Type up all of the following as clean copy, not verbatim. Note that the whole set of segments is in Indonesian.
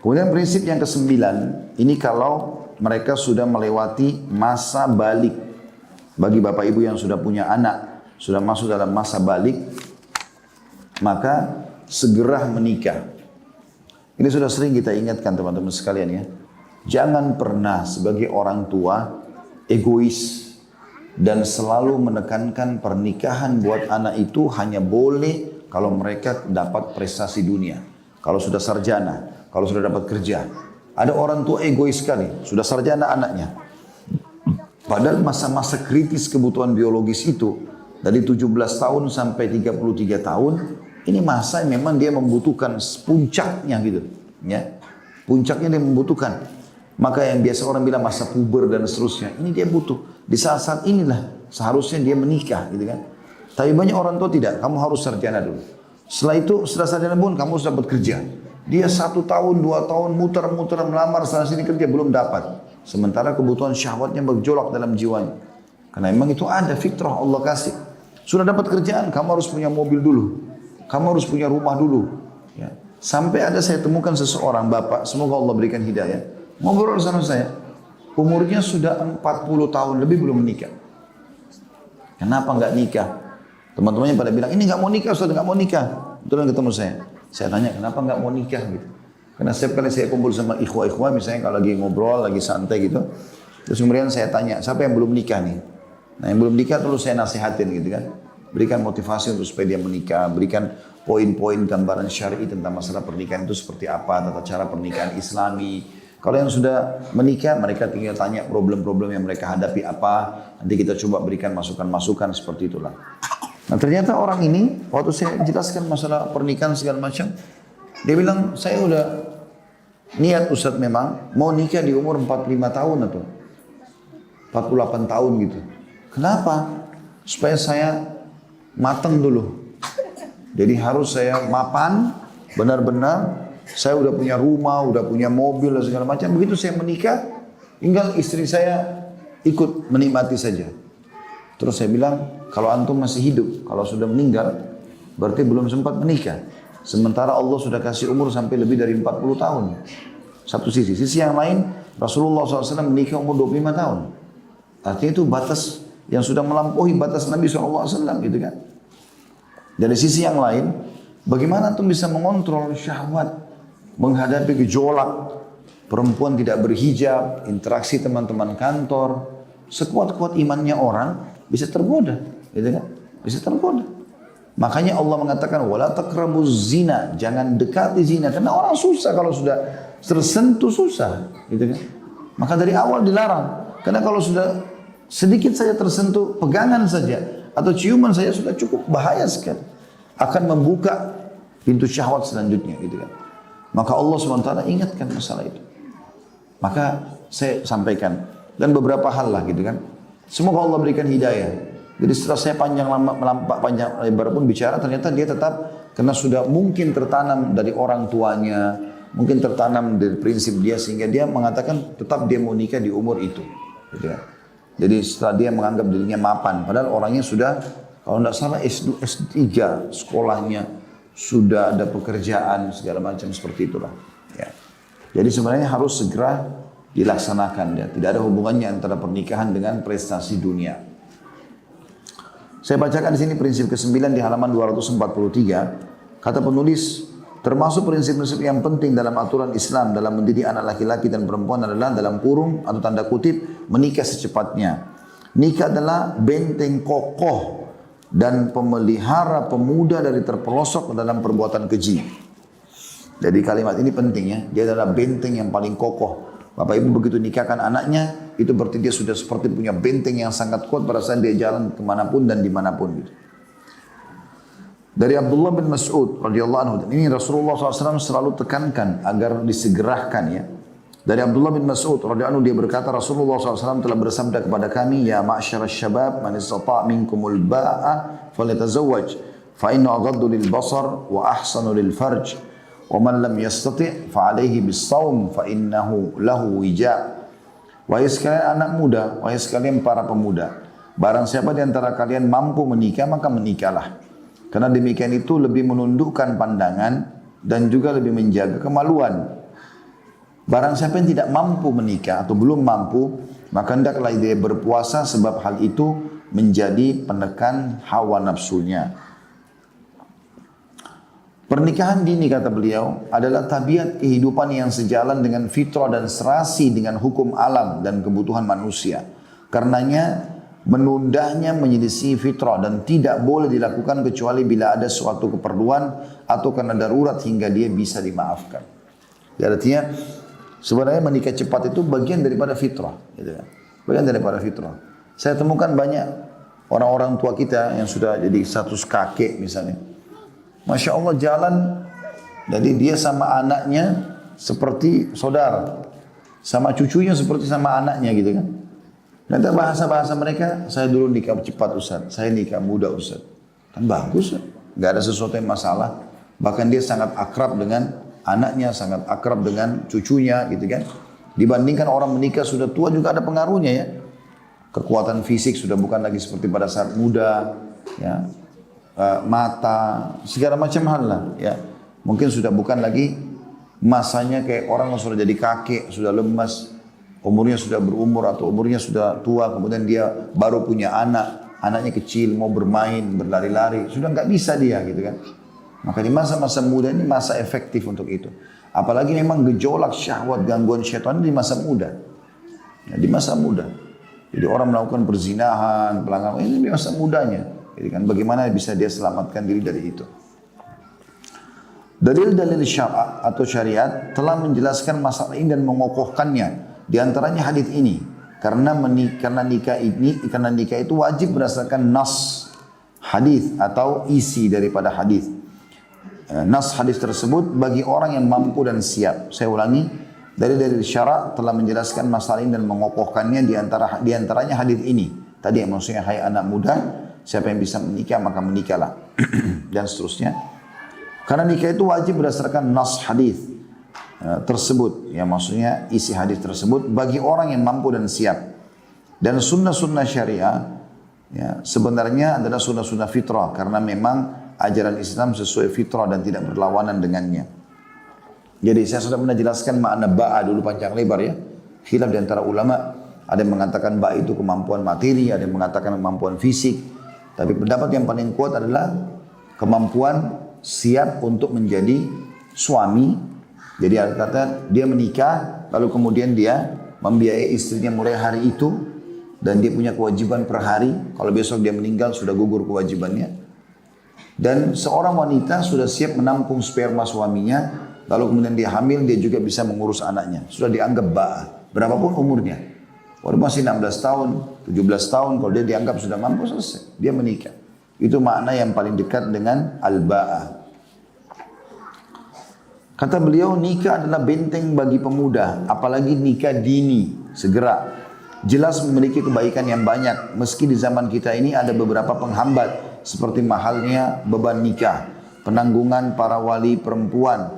Kemudian prinsip yang kesembilan, ini kalau mereka sudah melewati masa balik. Bagi bapak ibu yang sudah punya anak, sudah masuk dalam masa balik, maka segera menikah. Ini sudah sering kita ingatkan teman-teman sekalian ya. Jangan pernah sebagai orang tua egois dan selalu menekankan pernikahan buat anak itu hanya boleh kalau mereka dapat prestasi dunia. Kalau sudah sarjana, kalau sudah dapat kerja. Ada orang tua egois sekali, sudah sarjana anaknya. Padahal masa-masa kritis kebutuhan biologis itu, dari 17 tahun sampai 33 tahun, ini masa yang memang dia membutuhkan puncaknya gitu. Ya. Puncaknya dia membutuhkan. Maka yang biasa orang bilang masa puber dan seterusnya, ini dia butuh. Di saat-saat inilah seharusnya dia menikah gitu kan. Tapi banyak orang tua tidak, kamu harus sarjana dulu. Setelah itu, setelah sarjana pun kamu harus dapat kerja. Dia 1 tahun, 2 tahun muter-muter melamar sana sini kerja belum dapat. Sementara kebutuhan syahwatnya bergejolak dalam jiwanya. Karena memang itu ada fitrah Allah kasih. Sudah dapat kerjaan, kamu harus punya mobil dulu. Kamu harus punya rumah dulu. Ya. Sampai ada saya temukan seseorang bapak, semoga Allah berikan hidayah. Ngobrol sama saya, umurnya sudah 40 tahun lebih belum menikah. Kenapa nggak nikah? Teman-temannya pada bilang, ini nggak mau nikah, Ustaz nggak mau nikah. Betulan ketemu saya. Saya tanya, kenapa nggak mau nikah gitu? Karena setiap kali saya kumpul sama ikhwah-ikhwah, misalnya kalau lagi ngobrol, lagi santai gitu, terus kemudian saya tanya, siapa yang belum nikah nih? Nah yang belum nikah terus saya nasihatin gitu kan. Berikan motivasi untuk supaya dia menikah, berikan poin-poin gambaran syar'i tentang masalah pernikahan itu seperti apa, tata cara pernikahan islami. Kalau yang sudah menikah, mereka tinggal tanya problem-problem yang mereka hadapi apa, nanti kita coba berikan masukan-masukan seperti itulah. Nah ternyata orang ini, waktu saya jelaskan masalah pernikahan segala macam, dia bilang, saya udah niat Ustaz memang mau nikah di umur 45 tahun atau 48 tahun gitu. Kenapa? Supaya saya matang dulu. Jadi harus saya mapan, benar-benar saya udah punya rumah, udah punya mobil dan segala macam. Begitu saya menikah, tinggal istri saya ikut menikmati saja. Terus saya bilang, kalau antum masih hidup, kalau sudah meninggal, berarti belum sempat menikah. Sementara Allah sudah kasih umur sampai lebih dari 40 tahun. Satu sisi. Sisi yang lain, Rasulullah SAW menikah umur 25 tahun. Artinya itu batas yang sudah melampaui batas Nabi SAW gitu kan. Dari sisi yang lain, bagaimana antum bisa mengontrol syahwat, menghadapi gejolak, perempuan tidak berhijab, interaksi teman-teman kantor, sekuat-kuat imannya orang bisa tergoda, gitu kan? Bisa tergoda. Makanya Allah mengatakan wala taqrabuz zina, jangan dekati zina karena orang susah kalau sudah tersentuh susah, gitu kan? Maka dari awal dilarang. Karena kalau sudah sedikit saja tersentuh, pegangan saja atau ciuman saja sudah cukup bahaya sekali. Akan membuka pintu syahwat selanjutnya, gitu kan? Maka Allah SWT ingatkan masalah itu. Maka saya sampaikan dan beberapa hal lah gitu kan. Semoga Allah berikan hidayah. Jadi setelah saya panjang lebar pun bicara, ternyata dia tetap karena sudah mungkin tertanam dari orang tuanya, mungkin tertanam dari prinsip dia sehingga dia mengatakan tetap dia mau nikah di umur itu. Gitu kan. Jadi setelah dia menganggap dirinya mapan, padahal orangnya sudah kalau tidak salah S3 sekolahnya, sudah ada pekerjaan segala macam seperti itulah. Ya. Jadi sebenarnya harus segera dilaksanakan ya. Tidak ada hubungannya antara pernikahan dengan prestasi dunia. Saya bacakan di sini prinsip ke-9 di halaman 243. Kata penulis, termasuk prinsip-prinsip yang penting dalam aturan Islam dalam mendidik anak laki-laki dan perempuan adalah dalam kurung atau tanda kutip menikah secepatnya. Nikah adalah benteng kokoh dan pemelihara pemuda dari terpelosok dalam perbuatan keji. Jadi kalimat ini penting ya. Dia adalah benteng yang paling kokoh. Bapak ibu begitu nikahkan anaknya, itu berarti dia sudah seperti punya benteng yang sangat kuat pada saat dia jalan kemanapun dan dimanapun gitu. Dari Abdullah bin Mas'ud radhiyallahu anhu, ini Rasulullah SAW selalu tekankan agar disegerakan ya. Dari Abdullah bin Mas'ud radhiyallahu anhu dia berkata Rasulullah SAW telah bersabda kepada kami, ya ma'syarasy syabab man istata' minkumul ba'a falyatazawwaj fa inna aghaddu lil basar wa ahsanu lil farj. وَمَنْ لَمْ يَسْتَطِعْ فَعَلَيْهِ بِالصَّوْمِ فَإِنَّهُ لَهُ وِجَاء. Wahai sekalian anak muda, wahai sekalian para pemuda, barang siapa di antara kalian mampu menikah, maka menikahlah. Karena demikian itu lebih menundukkan pandangan dan juga lebih menjaga kemaluan. Barang siapa yang tidak mampu menikah atau belum mampu, maka hendaklah dia berpuasa sebab hal itu menjadi penekan hawa nafsunya. Pernikahan dini, kata beliau, adalah tabiat kehidupan yang sejalan dengan fitrah dan serasi dengan hukum alam dan kebutuhan manusia. Karenanya menundanya menyelisih fitrah dan tidak boleh dilakukan kecuali bila ada suatu keperluan atau karena darurat hingga dia bisa dimaafkan. Artinya sebenarnya menikah cepat itu bagian daripada fitrah, gitu kan? Bagian daripada fitrah. Saya temukan banyak orang-orang tua kita yang sudah jadi status kakek misalnya. Masya Allah jalan, jadi dia sama anaknya seperti saudara, sama cucunya seperti sama anaknya gitu kan. Nanti bahasa-bahasa mereka, saya dulu nikah cepat Ustaz, saya nikah muda Ustaz. Kan bagus, nggak ada sesuatu yang masalah. Bahkan dia sangat akrab dengan anaknya, sangat akrab dengan cucunya gitu kan. Dibandingkan orang menikah sudah tua juga ada pengaruhnya ya. Kekuatan fisik sudah bukan lagi seperti pada saat muda, ya. Mata, segala macam hal lah ya. Mungkin sudah bukan lagi masanya kayak orang yang sudah jadi kakek, sudah lemas, umurnya sudah berumur atau umurnya sudah tua, kemudian dia baru punya anak, anaknya kecil mau bermain, berlari-lari, sudah nggak bisa dia gitu kan. Maka di masa-masa muda ini masa efektif untuk itu. Apalagi memang gejolak syahwat, gangguan syaitan di masa muda. Ya, di masa muda. Jadi orang melakukan perzinahan, pelanggaran ini di masa mudanya. Jadi kan bagaimana bisa dia selamatkan diri dari itu. Dalil-dalil syara' atau syariat telah menjelaskan masalah ini dan mengokohkannya. Di antaranya hadis ini. Karena nikah itu wajib berdasarkan nas hadis atau isi daripada hadis. Nas hadis tersebut bagi orang yang mampu dan siap. Saya ulangi, dalil-dalil syara' telah menjelaskan masalah ini dan mengokohkannya di antaranya hadis ini. Tadi yang maksudnya hai anak muda, siapa yang bisa menikah maka menikahlah dan seterusnya. Karena nikah itu wajib berdasarkan nas hadis tersebut, ya maksudnya isi hadis tersebut bagi orang yang mampu dan siap. Dan sunnah-sunnah syariah ya, sebenarnya adalah sunnah-sunnah fitrah karena memang ajaran Islam sesuai fitrah dan tidak berlawanan dengannya. Jadi saya sudah pernah jelaskan makna ba'a dulu panjang lebar ya. Khilaf di antara ulama, ada yang mengatakan ba'a itu kemampuan materi, ada yang mengatakan kemampuan fisik. Tapi pendapat yang paling kuat adalah kemampuan siap untuk menjadi suami. Jadi kata dia menikah, lalu kemudian dia membiayai istrinya mulai hari itu. Dan dia punya kewajiban per hari. Kalau besok dia meninggal sudah gugur kewajibannya. Dan seorang wanita sudah siap menampung sperma suaminya. Lalu kemudian dia hamil, dia juga bisa mengurus anaknya. Sudah dianggap ba'a, berapapun umurnya. Walau masih 16 tahun, 17 tahun, kalau dia dianggap sudah mampu, selesai. Dia menikah. Itu makna yang paling dekat dengan al-ba'a. Kata beliau, nikah adalah benteng bagi pemuda, apalagi nikah dini, segera. Jelas memiliki kebaikan yang banyak, meski di zaman kita ini ada beberapa penghambat, seperti mahalnya beban nikah, penangguhan para wali perempuan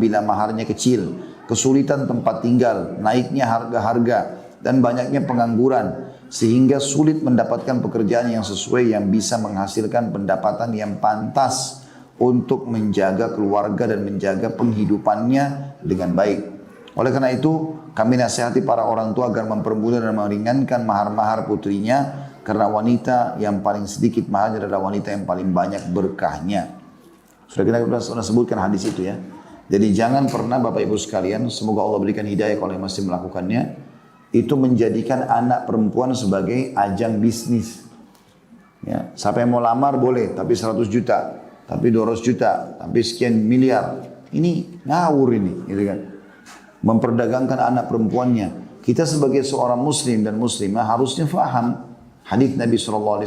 bila maharnya kecil, kesulitan tempat tinggal, naiknya harga-harga, dan banyaknya pengangguran, sehingga sulit mendapatkan pekerjaan yang sesuai yang bisa menghasilkan pendapatan yang pantas untuk menjaga keluarga dan menjaga penghidupannya dengan baik. Oleh karena itu, kami nasihati para orang tua agar mempermudah dan meringankan mahar-mahar putrinya, karena wanita yang paling sedikit maharnya adalah wanita yang paling banyak berkahnya. Sudah kita sudah sebutkan hadis itu ya. Jadi jangan pernah Bapak Ibu sekalian, semoga Allah berikan hidayah kalau yang masih melakukannya, itu menjadikan anak perempuan sebagai ajang bisnis. Ya, siapa yang mau lamar boleh, tapi 100 juta, tapi 200 juta, tapi sekian miliar. Ini ngawur ini, gitu kan. Memperdagangkan anak perempuannya. Kita sebagai seorang muslim dan muslimah harusnya faham hadis Nabi SAW,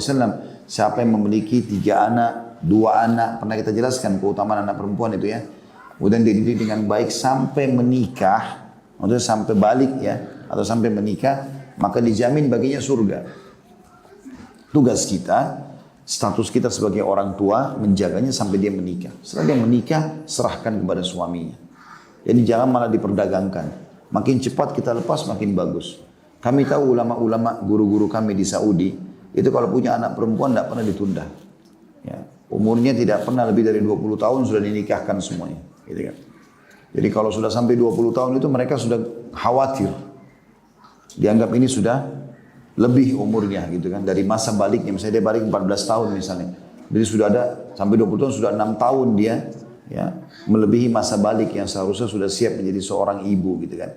siapa yang memiliki 3 anak, 2 anak, pernah kita jelaskan keutamaan anak perempuan itu ya. Kemudian dididik dengan baik sampai menikah, maksudnya sampai balik ya, atau sampai menikah, maka dijamin baginya surga. Tugas kita, status kita sebagai orang tua, menjaganya sampai dia menikah. Setelah dia menikah, serahkan kepada suaminya. Jadi jangan malah diperdagangkan. Makin cepat kita lepas, makin bagus. Kami tahu ulama-ulama, guru-guru kami di Saudi, itu kalau punya anak perempuan tidak pernah ditunda. Ya, umurnya tidak pernah lebih dari 20 tahun sudah dinikahkan semuanya. gitu kan. Jadi kalau sudah sampai 20 tahun itu mereka sudah khawatir. Dianggap ini sudah lebih umurnya gitu kan. Dari masa baliknya, misalnya dia balik 14 tahun misalnya. Jadi sudah ada sampai 20 tahun, sudah 6 tahun dia ya, melebihi masa balik yang seharusnya sudah siap menjadi seorang ibu gitu kan.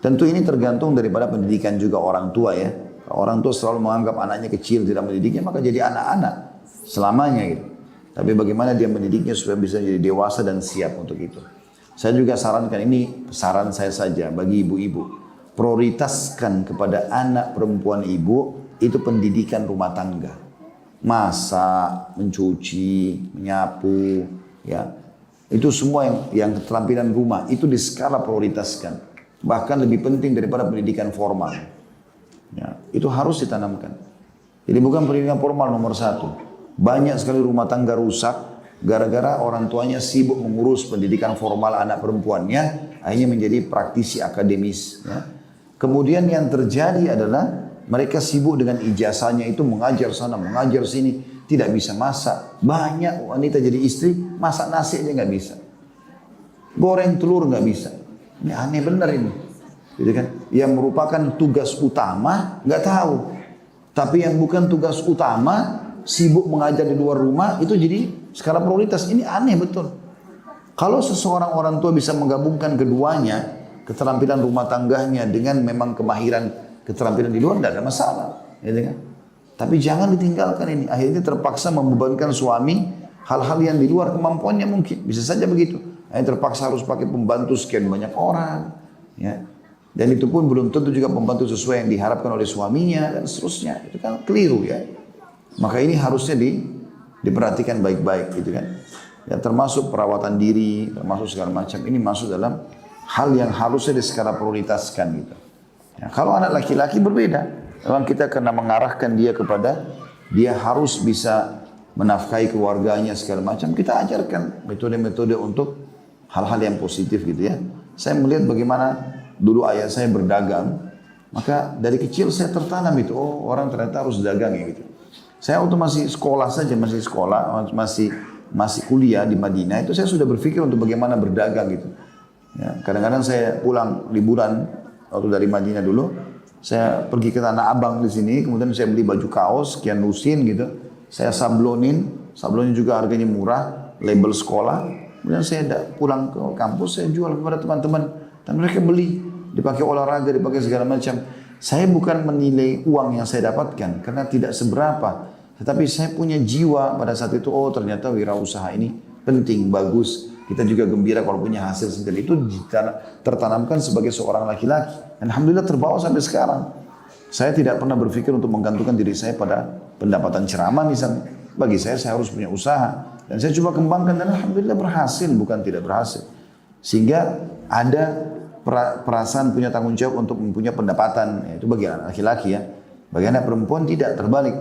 Tentu ini tergantung daripada pendidikan juga orang tua ya. Orang tua selalu menganggap anaknya kecil tidak mendidiknya, maka jadi anak-anak selamanya gitu. Tapi bagaimana dia mendidiknya supaya bisa jadi dewasa dan siap untuk itu. Saya juga sarankan, ini saran saya saja bagi ibu-ibu. Prioritaskan kepada anak perempuan ibu itu pendidikan rumah tangga. Masak, mencuci, menyapu, ya. Itu semua yang keterampilan rumah itu di skala prioritaskan. Bahkan lebih penting daripada pendidikan formal. Ya, itu harus ditanamkan. Jadi bukan pendidikan formal nomor 1. Banyak sekali rumah tangga rusak gara-gara orang tuanya sibuk mengurus pendidikan formal anak perempuannya, akhirnya menjadi praktisi akademis. Ya. Kemudian yang terjadi adalah mereka sibuk dengan ijazahnya itu, mengajar sana, mengajar sini, tidak bisa masak. Banyak wanita jadi istri, masak nasi aja nggak bisa. Goreng telur nggak bisa. Ini aneh benar ini. Gitu kan? Yang merupakan tugas utama nggak tahu. Tapi yang bukan tugas utama sibuk mengajar di luar rumah itu jadi skala prioritas. Ini aneh betul. Kalau seseorang orang tua bisa menggabungkan keduanya, keterampilan rumah tangganya dengan memang kemahiran keterampilan di luar, tidak ada masalah. Gitu kan? Tapi jangan ditinggalkan ini. Akhirnya terpaksa membebankan suami hal-hal yang di luar kemampuannya mungkin. Bisa saja begitu. Akhirnya terpaksa harus pakai pembantu sekian banyak orang. Ya. Dan itu pun belum tentu juga pembantu sesuai yang diharapkan oleh suaminya dan seterusnya. Itu kan keliru ya. Maka ini harusnya diperhatikan baik-baik gitu kan. Ya, termasuk perawatan diri, termasuk segala macam. Ini masuk dalam hal yang harusnya di skala prioritaskan gitu. Ya, kalau anak laki-laki berbeda. Memang kita kena mengarahkan dia kepada dia harus bisa menafkahi keluarganya segala macam. Kita ajarkan metode-metode untuk hal-hal yang positif gitu ya. Saya melihat bagaimana dulu ayah saya berdagang. Maka dari kecil saya tertanam itu. Oh, orang ternyata harus dagang ya gitu. Saya waktu masih sekolah saja, masih kuliah di Madinah, itu saya sudah berpikir untuk bagaimana berdagang gitu. Ya, kadang-kadang saya pulang liburan waktu dari Madinah dulu, saya pergi ke Tanah Abang di sini, kemudian saya beli baju kaos sekian lusin gitu, saya sablonin juga harganya murah, label sekolah, kemudian saya pulang ke kampus, saya jual kepada teman-teman dan mereka beli, dipakai olahraga, dipakai segala macam. Saya bukan menilai uang yang saya dapatkan karena tidak seberapa, tetapi saya punya jiwa pada saat itu. Oh, ternyata wirausaha ini penting, bagus. Kita juga gembira kalau punya hasil sendiri. Itu tertanamkan sebagai seorang laki-laki. Alhamdulillah terbawa sampai sekarang. Saya tidak pernah berpikir untuk menggantungkan diri saya pada pendapatan ceramah misalnya. Bagi saya harus punya usaha. Dan saya coba kembangkan dan alhamdulillah berhasil, bukan tidak berhasil. Sehingga ada perasaan punya tanggung jawab untuk mempunyai pendapatan. Itu bagi anak laki-laki ya. Bagi anak perempuan tidak, terbalik.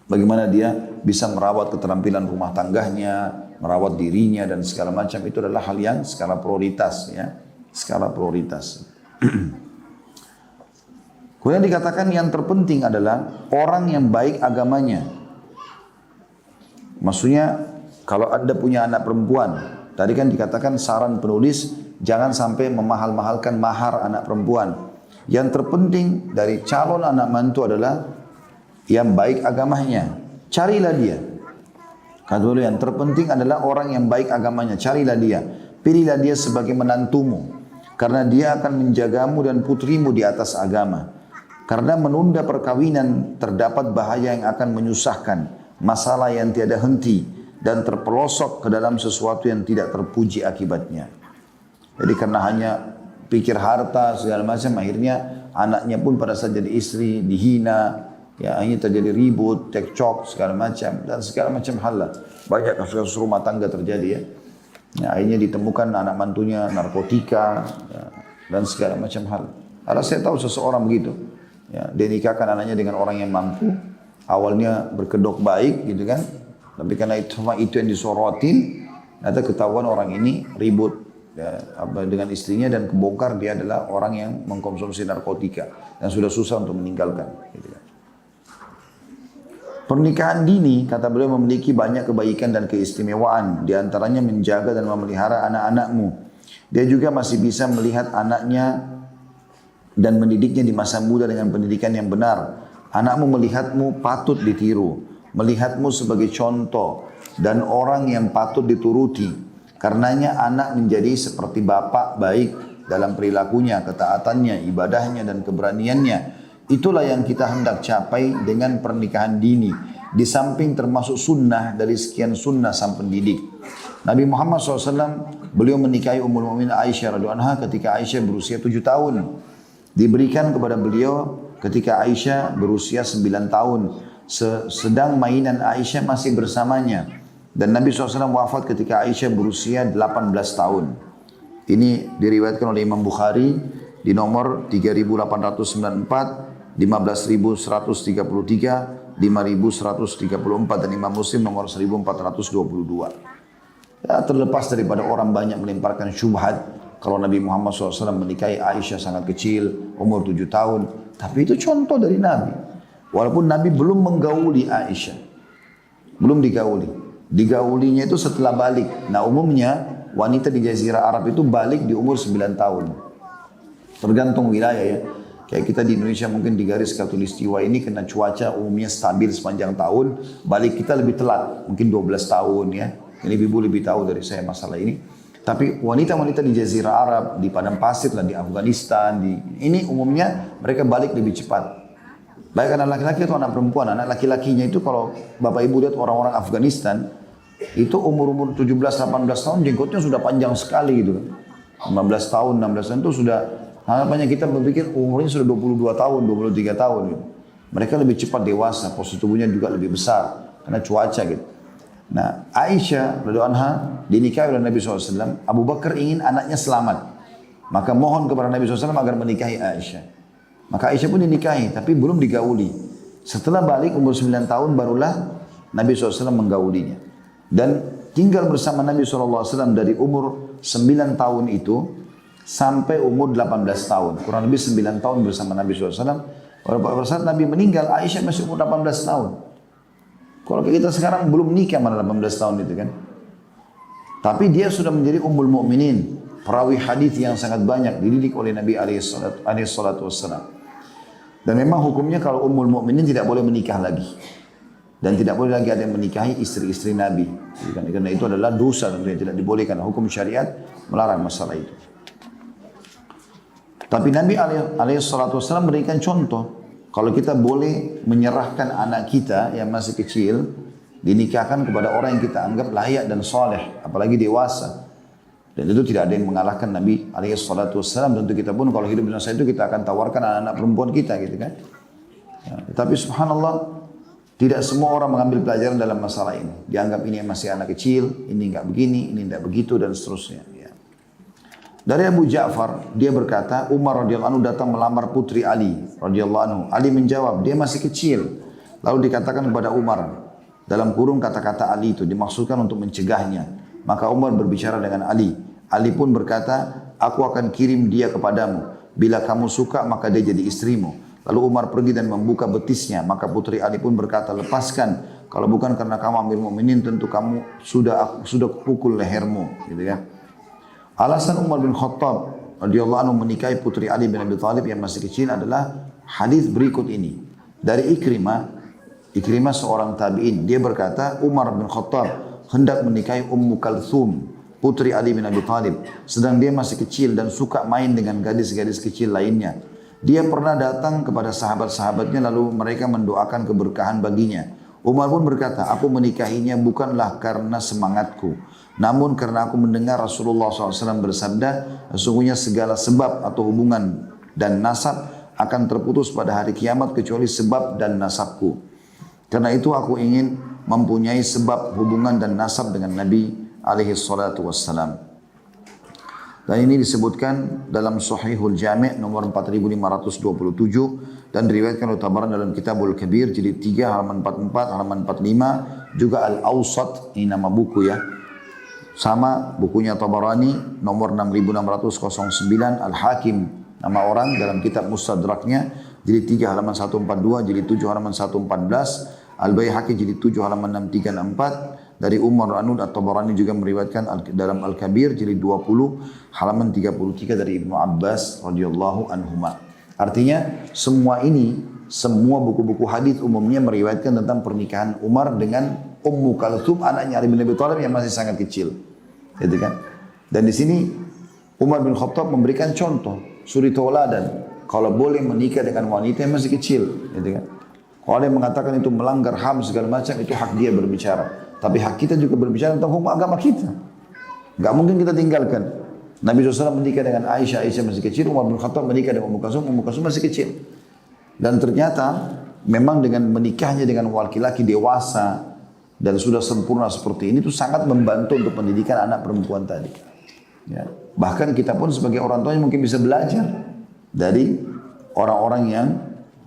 Bagaimana dia bisa merawat keterampilan rumah tangganya, merawat dirinya dan segala macam, itu adalah hal yang skala prioritas ya. Skala prioritas. Kemudian dikatakan yang terpenting adalah orang yang baik agamanya. Maksudnya kalau Anda punya anak perempuan, tadi kan dikatakan saran penulis jangan sampai memahal-mahalkan mahar anak perempuan. Yang terpenting dari calon anak mantu adalah yang baik agamanya. Carilah dia. Kata dulu yang terpenting adalah orang yang baik agamanya. Carilah dia. Pilihlah dia sebagai menantumu. Karena dia akan menjagamu dan putrimu di atas agama. Karena menunda perkawinan terdapat bahaya yang akan menyusahkan. Masalah yang tiada henti. Dan terpelosok ke dalam sesuatu yang tidak terpuji akibatnya. Jadi karena hanya pikir harta segala macam, akhirnya anaknya pun pada saat jadi istri dihina, ya akhirnya terjadi ribut, cekcok segala macam dan segala macam hal lah. Banyak kasus rumah tangga terjadi ya. Ya akhirnya ditemukan anak mantunya narkotika ya, dan segala macam hal. Karena saya tahu seseorang begitu, ya dia nikahkan anaknya dengan orang yang mampu, awalnya berkedok baik gitu kan, tapi karena itu yang disorotin, ternyata ketahuan orang ini ribut ya, dengan istrinya dan kebongkar dia adalah orang yang mengkonsumsi narkotika dan sudah susah untuk meninggalkan. Gitu kan. Pernikahan dini, kata beliau, memiliki banyak kebaikan dan keistimewaan. Di antaranya menjaga dan memelihara anak-anakmu. Dia juga masih bisa melihat anaknya dan mendidiknya di masa muda dengan pendidikan yang benar. Anakmu melihatmu patut ditiru, melihatmu sebagai contoh dan orang yang patut dituruti. Karenanya anak menjadi seperti bapak baik dalam perilakunya, ketaatannya, ibadahnya dan keberaniannya. Itulah yang kita hendak capai dengan pernikahan dini. Di samping termasuk sunnah dari sekian sunnah sang pendidik. Nabi Muhammad SAW, beliau menikahi Ummul Mukminin Aisyah radhiyallahu anha ketika Aisyah berusia 7 tahun. Diberikan kepada beliau ketika Aisyah berusia 9 tahun. Sedang mainan Aisyah masih bersamanya. Dan Nabi SAW wafat ketika Aisyah berusia 18 tahun. Ini diriwayatkan oleh Imam Bukhari di nomor 3894, 15.133, 5.134 dan Imam Muslim nomor 1422. Ya, terlepas daripada orang banyak melemparkan syubhat kalau Nabi Muhammad SAW menikahi Aisyah sangat kecil, umur 7 tahun. Tapi itu contoh dari Nabi. Walaupun Nabi belum menggauli Aisyah. Belum digauli. Digaulinya itu setelah balik. Nah umumnya wanita di Jazirah Arab itu balik di umur 9 tahun. Tergantung wilayah ya. Kayak kita di Indonesia mungkin di garis khatulistiwa ini kena cuaca umumnya stabil sepanjang tahun, balik kita lebih telat, mungkin 12 tahun ya. Ini ibu lebih tahu dari saya masalah ini. Tapi wanita-wanita di Jazirah Arab, di padang pasir lah, di Afghanistan, ini umumnya mereka balik lebih cepat. Baik anak laki-laki atau anak perempuan. Anak laki-lakinya itu kalau Bapak Ibu lihat orang-orang Afghanistan, itu umur-umur 17-18 tahun jenggotnya sudah panjang sekali gitu kan. 15 tahun, 16 tahun itu sudah. Harapannya kita berpikir umurnya sudah 22 tahun, 23 tahun gitu. Mereka lebih cepat dewasa, postur tubuhnya juga lebih besar karena cuaca gitu. Nah, Aisyah radhiyallahu anha dinikahi oleh Nabi SAW. Abu Bakar ingin anaknya selamat. Maka mohon kepada Nabi SAW agar menikahi Aisyah. Maka Aisyah pun dinikahi, tapi belum digauli. Setelah balik umur 9 tahun barulah Nabi SAW menggaulinya. Dan tinggal bersama Nabi SAW dari umur 9 tahun itu sampai umur 18 tahun. Kurang lebih 9 tahun bersama Nabi SAW. Pada saat Nabi meninggal, Aisyah masih umur 18 tahun. Kalau kita sekarang belum nikah malah 18 tahun itu kan. Tapi dia sudah menjadi ummul mukminin, perawi hadis yang sangat banyak dididik oleh Nabi alaihi salatu wassalam. Dan memang hukumnya kalau ummul mukminin tidak boleh menikah lagi. Dan tidak boleh lagi ada yang menikahi istri-istri Nabi. Karena itu adalah dosa tentunya tidak dibolehkan. Hukum syariat melarang masalah itu. Tapi Nabi alaihissalatu wassalam memberikan contoh. Kalau kita boleh menyerahkan anak kita yang masih kecil, dinikahkan kepada orang yang kita anggap layak dan soleh, apalagi dewasa. Dan itu tidak ada yang mengalahkan Nabi alaihissalatu wassalam. Tentu kita pun kalau hidup di masa itu kita akan tawarkan anak-anak perempuan kita gitu kan. Ya, tapi subhanallah, tidak semua orang mengambil pelajaran dalam masalah ini. Dianggap ini masih anak kecil, ini enggak begini, ini enggak begitu dan seterusnya. Dari Abu Ja'far, dia berkata, Umar radhiyallahu anhu datang melamar putri Ali radhiyallahu anhu. Ali menjawab, dia masih kecil. Lalu dikatakan kepada Umar, dalam kurung kata-kata Ali itu dimaksudkan untuk mencegahnya. Maka Umar berbicara dengan Ali. Ali pun berkata, aku akan kirim dia kepadamu. Bila kamu suka, maka dia jadi istrimu. Lalu Umar pergi dan membuka betisnya. Maka putri Ali pun berkata, lepaskan. Kalau bukan karena kamu Amir Mukminin, tentu kamu sudah pukul lehermu. Gitu ya. Alasan Umar bin Khattab radhiyallahu anhu menikahi putri Ali bin Abi Thalib yang masih kecil adalah hadis berikut ini. Dari Ikrimah seorang tabi'in, dia berkata Umar bin Khattab hendak menikahi Ummu Kalthum, putri Ali bin Abi Thalib, sedang dia masih kecil dan suka main dengan gadis-gadis kecil lainnya. Dia pernah datang kepada sahabat-sahabatnya lalu mereka mendoakan keberkahan baginya. Umar pun berkata, aku menikahinya bukanlah karena semangatku, namun karena aku mendengar Rasulullah SAW bersabda, sesungguhnya segala sebab atau hubungan dan nasab akan terputus pada hari kiamat kecuali sebab dan nasabku. Karena itu aku ingin mempunyai sebab hubungan dan nasab dengan Nabi alaihi salatu wassalam. Dan ini disebutkan dalam Sahihul Jami' nomor 4527 dan diriwayatkan oleh Tabarani dalam Kitabul Kabir jilid 3 halaman 44, halaman 45, juga Al-Awsat, ini nama buku ya. Sama bukunya Tabarani nomor 6609, Al-Hakim nama orang dalam kitab Mustadraknya jilid 3 halaman 142, jilid 7 halaman 114, Al-Baihaqi jilid 7 halaman 6364 dari Umar Anud At-Tabarani juga meriwayatkan dalam Al-Kabir jilid 20 halaman 33 dari Ibnu Abbas radhiyallahu anhuma. Artinya semua buku-buku hadis umumnya meriwayatkan tentang pernikahan Umar dengan Ummu Kalthum anaknya Ali bin Abi Thalib yang masih sangat kecil. Gitu kan? Dan di sini Umar bin Khattab memberikan contoh suri tauladan kalau boleh menikah dengan wanita yang masih kecil, gitu kan? Kalau ada yang mengatakan itu melanggar HAM segala macam, itu hak dia berbicara. Tapi hak kita juga berbicara tentang hukum agama kita. Gak mungkin kita tinggalkan. Nabi SAW menikah dengan Aisyah masih kecil, Umar bin Khattab menikah dengan Ummu Kalsum masih kecil. Dan ternyata memang dengan menikahnya dengan laki-laki dewasa dan sudah sempurna seperti ini itu sangat membantu untuk pendidikan anak perempuan tadi. Ya. Bahkan kita pun sebagai orang tuanya mungkin bisa belajar dari orang-orang yang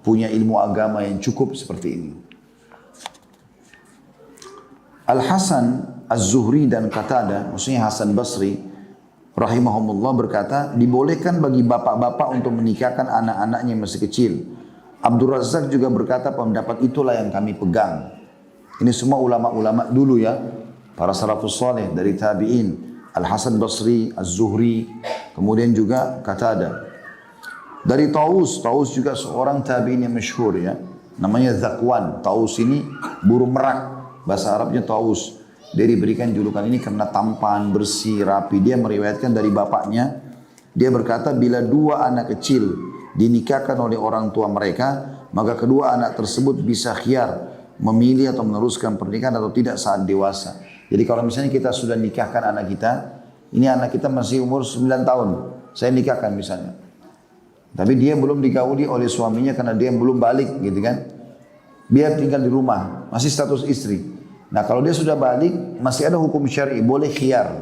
punya ilmu agama yang cukup seperti ini. Al-Hasan Az-Zuhri dan Qatadah, maksudnya Hasan Basri rahimahumullah berkata, dibolehkan bagi bapak-bapak untuk menikahkan anak-anaknya yang masih kecil. Abdul Razak juga berkata, pendapat itulah yang kami pegang. Ini semua ulama-ulama dulu ya, para salafus saleh dari tabi'in, Al-Hasan Basri, Az-Zuhri, kemudian juga Qatadah. Dari Taus juga seorang tabi'in yang masyhur ya, namanya Zakwan. Taus ini burung merak, bahasa Arabnya Taus. Dia diberikan julukan ini karena tampan, bersih, rapi. Dia meriwayatkan dari bapaknya, dia berkata, bila dua anak kecil dinikahkan oleh orang tua mereka, maka kedua anak tersebut bisa khiyar memilih atau meneruskan pernikahan atau tidak saat dewasa. Jadi kalau misalnya kita sudah nikahkan anak kita, ini anak kita masih umur 9 tahun, saya nikahkan misalnya. Tapi dia belum digauli oleh suaminya karena dia belum balik gitu kan. Biar tinggal di rumah, masih status istri. Nah kalau dia sudah balik, masih ada hukum syar'i, boleh khiyar.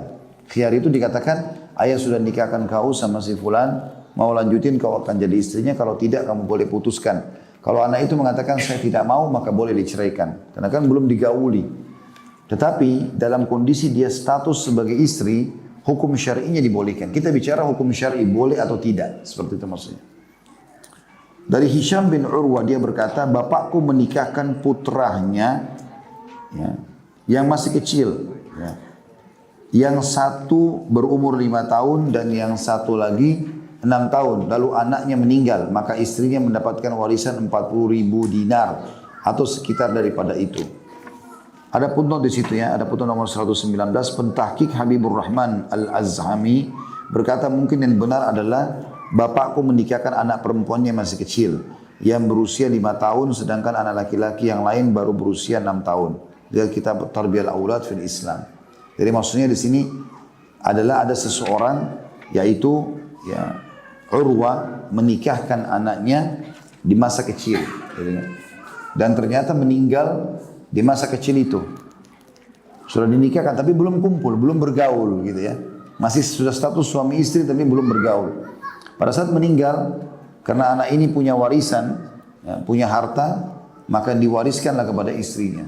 Khiyar itu dikatakan, ayah sudah nikahkan kau sama si fulan, mau lanjutin kau akan jadi istrinya, kalau tidak kamu boleh putuskan. Kalau anak itu mengatakan saya tidak mau, maka boleh diceraikan. Karena kan belum digauli. Tetapi dalam kondisi dia status sebagai istri, hukum syar'inya dibolehkan. Kita bicara hukum syar'i boleh atau tidak, seperti itu maksudnya. Dari Hisham bin Urwah dia berkata, bapakku menikahkan putranya ya, yang masih kecil. Ya. Yang satu berumur 5 tahun dan yang satu lagi 6 tahun. Lalu anaknya meninggal, maka istrinya mendapatkan warisan 40.000 dinar atau sekitar daripada itu. Ada footnote di situ ya, ada footnote nomor 119, pentahqiq Habibur Rahman Al-Azhami berkata mungkin yang benar adalah bapakku menikahkan anak perempuannya masih kecil yang berusia 5 tahun sedangkan anak laki-laki yang lain baru berusia 6 tahun. Dari kitab Tarbiyah Al-Aulad fil Islam. Jadi maksudnya di sini adalah ada seseorang yaitu ya Urwa menikahkan anaknya di masa kecil dan ternyata meninggal di masa kecil itu. Sudah dinikahkan tapi belum kumpul, belum bergaul gitu ya. Masih sudah status suami istri tapi belum bergaul. Pada saat meninggal, karena anak ini punya warisan, ya, punya harta, maka diwariskanlah kepada istrinya.